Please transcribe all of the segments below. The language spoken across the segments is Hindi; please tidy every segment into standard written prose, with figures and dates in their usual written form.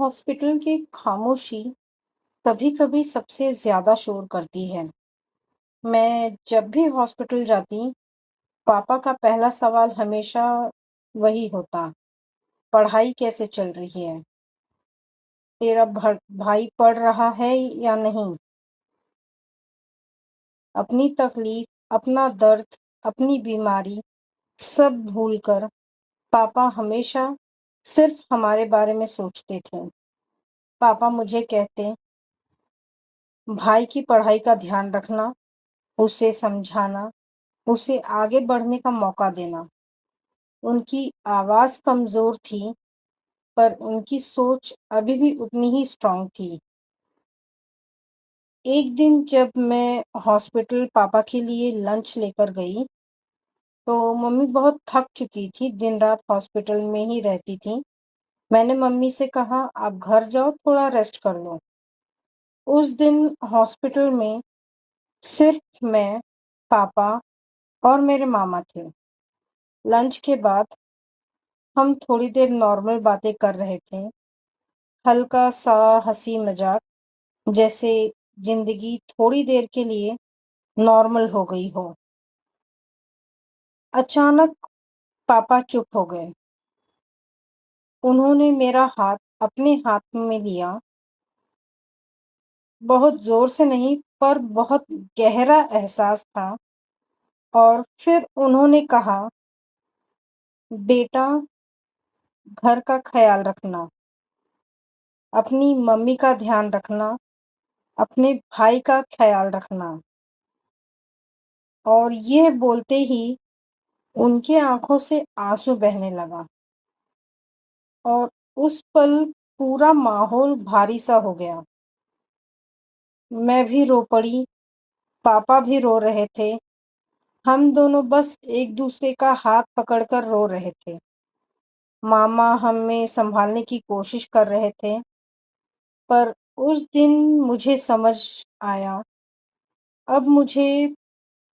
हॉस्पिटल की खामोशी कभी-कभी सबसे ज़्यादा शोर करती है। मैं जब भी हॉस्पिटल जाती, पापा का पहला सवाल हमेशा वही होता, पढ़ाई कैसे चल रही है? तेरा भाई पढ़ रहा है या नहीं? अपनी तकलीफ, अपना दर्द, अपनी बीमारी सब भूलकर पापा हमेशा सिर्फ हमारे बारे में सोचते थे। पापा मुझे कहते, भाई की पढ़ाई का ध्यान रखना, उसे समझाना, उसे आगे बढ़ने का मौका देना। उनकी आवाज़ कमज़ोर थी, पर उनकी सोच अभी भी उतनी ही स्ट्रॉन्ग थी। एक दिन जब मैं हॉस्पिटल पापा के लिए लंच लेकर गई, तो मम्मी बहुत थक चुकी थी, दिन-रात हॉस्पिटल में ही रहती थीं। मैंने मम्मी से कहा, "आप घर जाओ, थोड़ा रेस्ट कर लो।" उस दिन हॉस्पिटल में सिर्फ मैं, पापा और मेरे मामा थे। लंच के बाद हम थोड़ी देर नॉर्मल बातें कर रहे थे, हल्का-सा हँसी-मज़ाक, जैसे ज़िंदगी थोड़ी देर के लिए नॉर्मल हो गई हो। अचानक पापा चुप हो गए। उन्होंने मेरा हाथ अपने हाथ में लिया, बहुत ज़ोर से नहीं, पर बहुत गहरा एहसास था और फिर उन्होंने कहा, "बेटा, घर का ख़्याल रखना, अपनी मम्मी का ध्यान रखना, अपने भाई का ख़्याल रखना।" और ये बोलते ही उनकी आँखों से आँसू बहने लगा और उस पल पूरा माहौल भारी-सा हो गया। मैं भी रो पड़ी, पापा भी रो रहे थे। हम दोनों बस एक-दूसरे का हाथ पकड़कर रो रहे थे। मामा हमें सँभालने की कोशिश कर रहे थे, पर उस दिन मुझे समझ आया, अब मुझे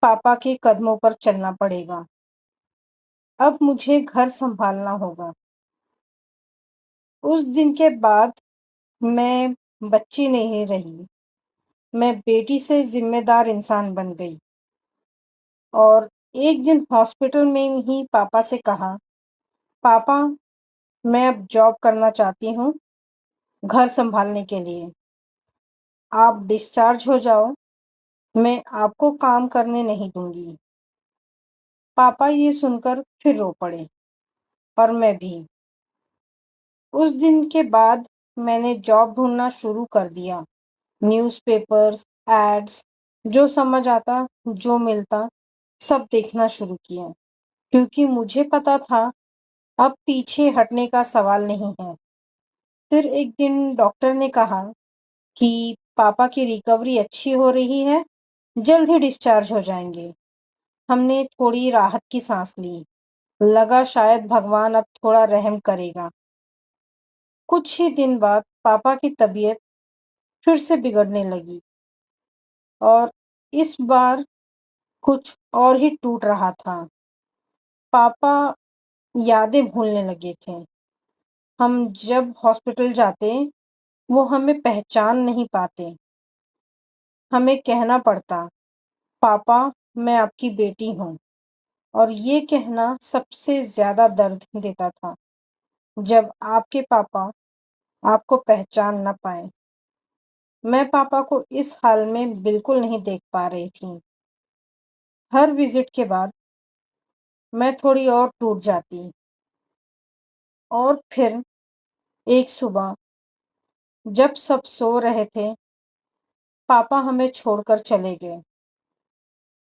पापा के कदमों पर चलना पड़ेगा। अब मुझे घर सँभालना होगा। उस दिन के बाद मैं बच्ची नहीं रही, मैं बेटी से ज़िम्मेदार इंसान बन गई और एक दिन हॉस्पिटल में ही पापा से कहा, "पापा, मैं अब जॉब करना चाहती हूँ, घर सँभालने के लिए। आप डिस्चार्ज हो जाओ, मैं आपको काम करने नहीं दूँगी।" पापा ये सुनकर फिर रो पड़े और मैं भी। उस दिन के बाद मैंने जॉब ढूँढना शुरू कर दिया। न्यूज़पेपर्स, एड्स, जो समझ आता, जो मिलता, सब देखना शुरू किया। क्योंकि मुझे पता था, अब पीछे हटने का सवाल नहीं है। फिर एक दिन डॉक्टर ने कहा कि पापा की रिकवरी अच्छी हो रही है, जल्द ही डिस्चार्ज हो जाएँगे। हमने थोड़ी राहत की सांस ली। लगा शायद भगवान अब थोड़ा रहम करेगा। कुछ ही दिन बाद पापा की तबीयत फिर से बिगड़ने लगी और इस बार कुछ और ही टूट रहा था। पापा यादें भूलने लगे थे। हम जब हॉस्पिटल जाते, वो हमें पहचान नहीं पाते। हमें कहना पड़ता, "पापा, मैं आपकी बेटी हूँ।" और ये कहना सबसे ज़्यादा दर्द देता था, जब आपके पापा आपको पहचान ना पाएँ। मैं पापा को इस हाल में बिल्कुल नहीं देख पा रही थी। हर विज़िट के बाद मैं थोड़ी और टूट जाती और फिर एक सुबह जब सब सो रहे थे, पापा हमें छोड़कर चले गए,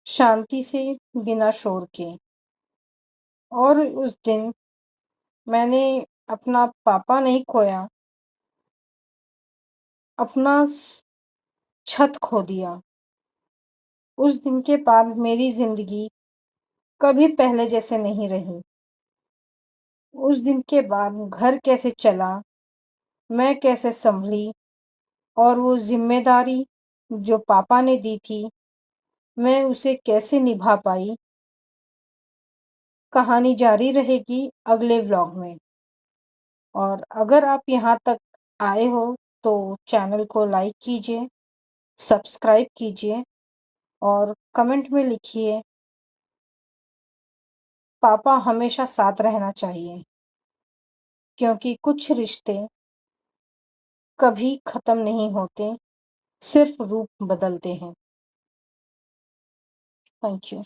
शांति से, बिना शोर के। और उस दिन मैंने अपना पापा नहीं खोया, अपना छत खो दिया। उस दिन के बाद मेरी ज़िंदगी कभी पहले जैसे नहीं रही। उस दिन के बाद घर कैसे चला, मैं कैसे सँभली और वो ज़िम्मेदारी जो पापा ने दी थी, मैं उसे कैसे निभा पाई, कहानी जारी रहेगी अगले व्लॉग में। और अगर आप यहाँ तक आए हो तो चैनल को लाइक कीजिए, सब्सक्राइब कीजिए और कमेंट में लिखिए, पापा हमेशा साथ रहना चाहिए, क्योंकि कुछ रिश्ते कभी खत्म नहीं होते, सिर्फ रूप बदलते हैं। Thank you.